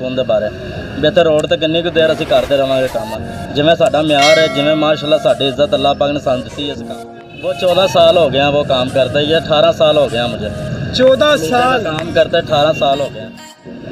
गुण के बारे भी इत्थे रोड ते किन्नी कुछ देर असीं करते रहांगे काम जिवें साडा म्यार है जिवें माशाअल्लाह साडी इज्जत अल्लाह पाक ने सानूं दित्ती है इस काम वो 14 साल हो गए हैं वो काम करते ये 18 साल हो गया मुझे 14 साल काम करते 18 साल हो गए।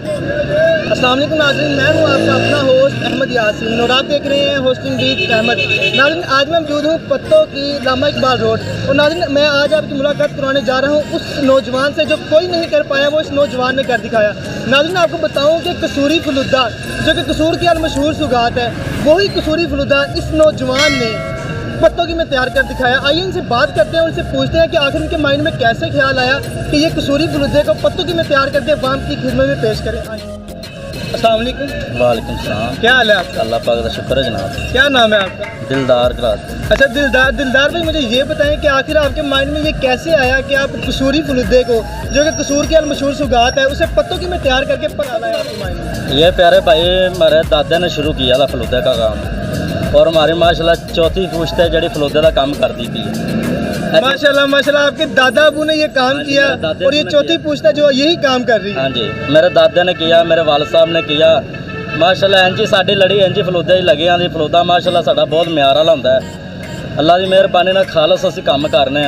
अस्सलाम वालेकुम नाज़रीन, मैं हूँ आपका अपना होस्ट अहमद यासीन और आप देख रहे हैं होस्टिंग बीट अहमद। नाज़रीन आज मैं मौजूद हूँ पत्तोकी लामा इकबाल रोड और नाज़रीन मैं आज आपकी मुलाकात करवाने जा रहा हूँ उस नौजवान से जो कोई नहीं कर पाया वो इस नौजवान ने कर दिखाया। नाज़रीन आपको बताऊँ कि कसूरी फलूदा जो कि कसूर की मशहूर सौगात है वही कसूरी फलूदा इस नौजवान ने पत्तोकी में तैयार कर दिखाया। आइए इनसे बात करते हैं, उनसे पूछते हैं कि आखिर इनके माइंड में कैसे ख्याल आया कि ये कसूरी फलूदे को पत्तोकी में तैयार करके अवाम की खिदमत में पेश करें। अस्सलाम वालेकुम। वालेकुम सलाम। क्या हाल है आपका? अल्लाह पाक का शुक्र है जनाब। क्या नाम है आपका? दिलदार करात। अच्छा दिलदार भाई मुझे ये बताएं कि आखिर आपके माइंड में ये कैसे आया कि आप कसूरी फलूदे को जो कि कसूर की मशहूर सौगात है उसे पत्तोकी में तैयार करके पका लाया आपके माइंड में? ये प्यारे भाई हमारे दादा ने शुरू किया था फलूदे का काम और हमारी माशाल्लाह चौथी पुश्त जड़ी फलूदे का काम करती थी। माशाल्लाह आपके दादा अबू ने ये काम किया और ये चौथी पुश्त जो यही काम कर रही है। हाँ जी मेरे दादा ने किया, मेरे वाल साहब ने किया माशाल्लाह। इंजी साडी लड़ी इंजी फलूदे लगे आंदी फलूदा माशाल्लाह साडा बहुत म्यार वाला हुंदा है। अल्लाह की मेहरबानी नाल खालस असीं काम करने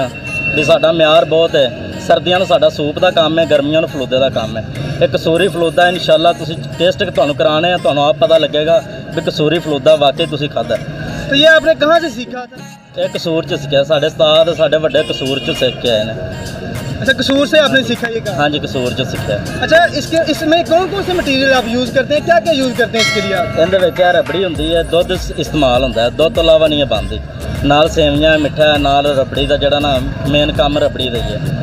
भी साडा म्यार बहुत है। सर्दियों में साडा सूप का काम है, गर्मियों में फलूदे का काम है। एक कसूरी फलूदा इंशाल्लाह तुसीं टेस्ट तुहानूं कराने हैं, तुहानूं आप पता लगेगा भी कसूरी फलूदा वाकई तुसीं खादा। तो ये आपने कहाँ से सीखा था? ये कसूर च सीखा, साढ़े उस्ताद साढ़े बड़े कसूर च सीख के आए हैं। अच्छा कसूर से आपने सीखा ये काम? हाँ जी कसूर च सीखा। अच्छा इसमें कौन कौन से मटीरियल आप यूज़ करते हैं, क्या क्या यूज़ करते हैं इसके लिए आप? इहदे विच रबड़ी हुंदी है, दुध इस्तेमाल हुंदा है, दुध तो इलावा नहीं है बनदी, नाल सेवियां मिठा नाल रबड़ी का जिहड़ा ना मेन काम रबड़ी दा ही है।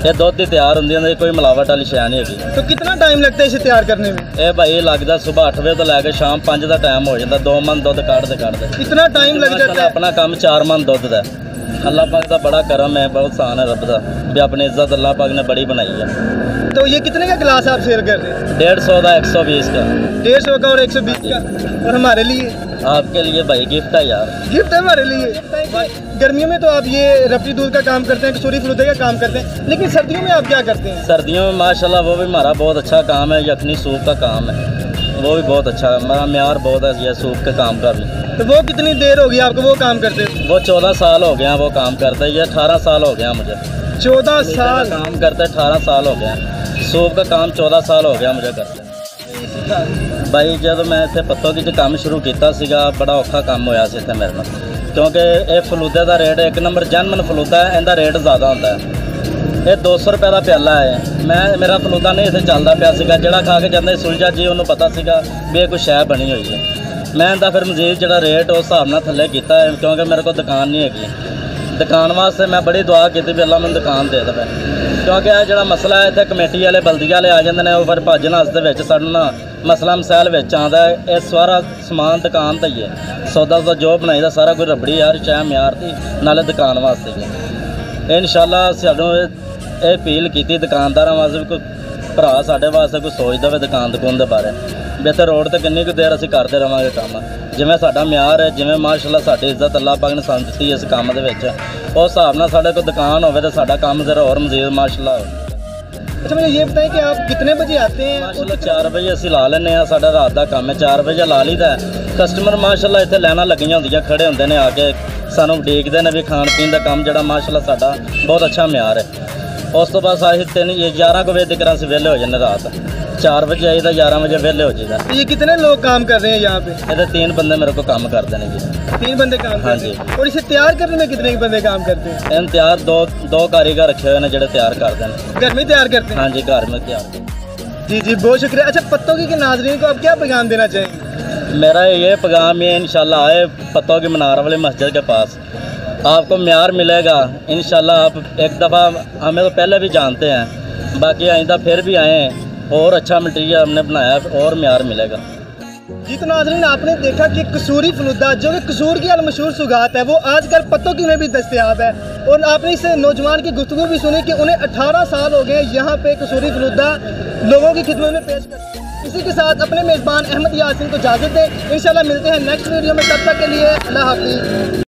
ये दुध ही तैयार होंदी है, कोई मिलावट वाली शै नहीं हैगी। तो कितना टाइम लगता है इसे तैयार करने में? ये भाई लगता सुबह 8 बजे तो लैके शाम 5 का टाइम हो जाता, 2 मन दुध काढ़ते इतना टाइम लग जाता है? अपना काम 4 मन दुध का। अल्लाह पाक का बड़ा करम है, बहुत सान है रब का भी अपनी इज्जत अल्लाह पाक ने बड़ी बनाई है। तो ये कितने का गिलास आप सेल कर रहे हैं? 150 का 120 का। 150 का और 120 का। और हमारे लिए? आपके लिए भाई गिफ्ट है यार। गिफ्ट है हमारे लिए। गर्मियों में तो आप ये रबड़ी दूध का काम करते हैं, कसूरी फलूदे का काम करते हैं, लेकिन सर्दियों में आप क्या करते हैं? सर्दियों में माशाल्लाह वो भी हमारा बहुत अच्छा काम है, यखनी सूप का काम है, वो भी बहुत अच्छा है। हमारा म्यार बहुत है ये सूप के काम का भी। तो वो कितनी देर होगी आपको वो काम करते हैं? वो 14 साल हो गया वो काम करते, ये 18 साल हो गया मुझे। 14 साल काम करते 18 साल हो गया। सूप का काम 14 साल हो गया मुझे करते। भाई जब मैं इतने पत्तोकी च काम शुरू किया सीगा बड़ा औखा काम होया सी इत्थे मेरे नाल, क्योंकि ये फलूदे का रेट एक नंबर जैनमन फलूदा है, इनका रेट ज़्यादा होंदा है। ये 200 रुपये का प्याला है। मेरा फलूदा नहीं इत्थे चलदा पिया सीगा, जिहड़ा खा के जांदा सुलझा जी उन्होंने पता सीगा भी ये कोई शै बनी हुई है। मैं इनका फिर मजीद जिहड़ा रेट उस हिसाब नाल थल्ले कीता है, क्योंकि मेरे को दुकान नहीं हैगी। दुकान वास्ते मैं बड़ी दुआ की भी अल्लाह मैंने दुकान दे देवे, क्योंकि यह जो मसला है इतने कमेटी वाले बल्दी वाले आ जाते हैं फिर भज नस सानू ना मसला मसैल आता है। यह सारा समान दुकान का ही है, सौदा जो बनाई दा सारा कोई रबड़ी यार चाहे म्यार थी नाले दुकान वास्ते ही। इंशाल्लाह सानू ये अपील की दुकानदार वास्ते भी कोई भरा साढ़े वास्ते कोई सोचता वे दुकान दुकान के बारे भी इतने रोड तो किन्नी कुछ देर असीं करते रहांगे काम जिवें साडा म्यार है, जिवें माशाल्लाह साडी इज्जत अल्लाह पाक ने सानूं दित्ती इस काम दे विच, उस हिसाब नाल साडे कोल दुकान होवे तो साडा काम जरा और मजीद माशाल्लाह हो। अच्छा मुझे ये बताएं कि आप कितने बजे आते हैं? माशाल्लाह 4 बजे असीं ला लैंदे आ, साडा रात का काम है, 4 बजे ला लीदा है। कस्टमर माशाल्लाह इत्थे लाइनां लगियां हुंदियां खड़े हुंदे ने आके सानूं उਡੀकदे ने भी खाण पीण का काम जिहड़ा माशाल्लाह साडा बहुत अच्छा म्यार है। उस तो बाद असीं 11 बजे तक असीं वेले हो जाने, रात 4 बजे आईदा 11 बजे वेले हो जाइदा। ये कितने लोग काम कर रहे हैं यहाँ पे? ये 3 बंदे मेरे को काम करते हैं जी। 3 बंदे काम हाँ करते हैं। और इसे तैयार करने में कितने बंदे काम करते हैं? इन तैयार दो कारीगर रखे हुए हैं जो तैयार करते हैं। घर में तैयार करते हैं? हाँ जी घर में तैयार। जी बहुत शुक्रिया। अच्छा पत्तोकी के नाज़रीन को आप क्या पैगाम देना चाहेंगे? मेरा ये पैगाम है इंशाल्लाह आए पत्तोकी मीनार वाली मस्जिद के पास, आपको म्यार मिलेगा इंशाल्लाह। आप एक दफ़ा हमें तो पहले भी जानते हैं, बाकी आइंदा फिर भी आएँ, और अच्छा मटीरियल हमने बनाया और म्यार मिलेगा जी। तो नाज़रीन आपने देखा कि कसूरी फलूदा जो कि कसूर की मशहूर सौगात है वो आजकल पत्तोकी में भी दस्तयाब है। और आपने इस नौजवान की गुफ्तगू भी सुनी कि उन्हें 18 साल हो गए यहाँ पे कसूरी फलूदा लोगों की खिदमत में पेश कर। इसी के साथ अपने मेज़बान अहमद यासीन को इजाज़त दें। इंशाल्लाह मिलते हैं नेक्स्ट वीडियो में, तब तक के लिए अल्लाह हाफ़िज़।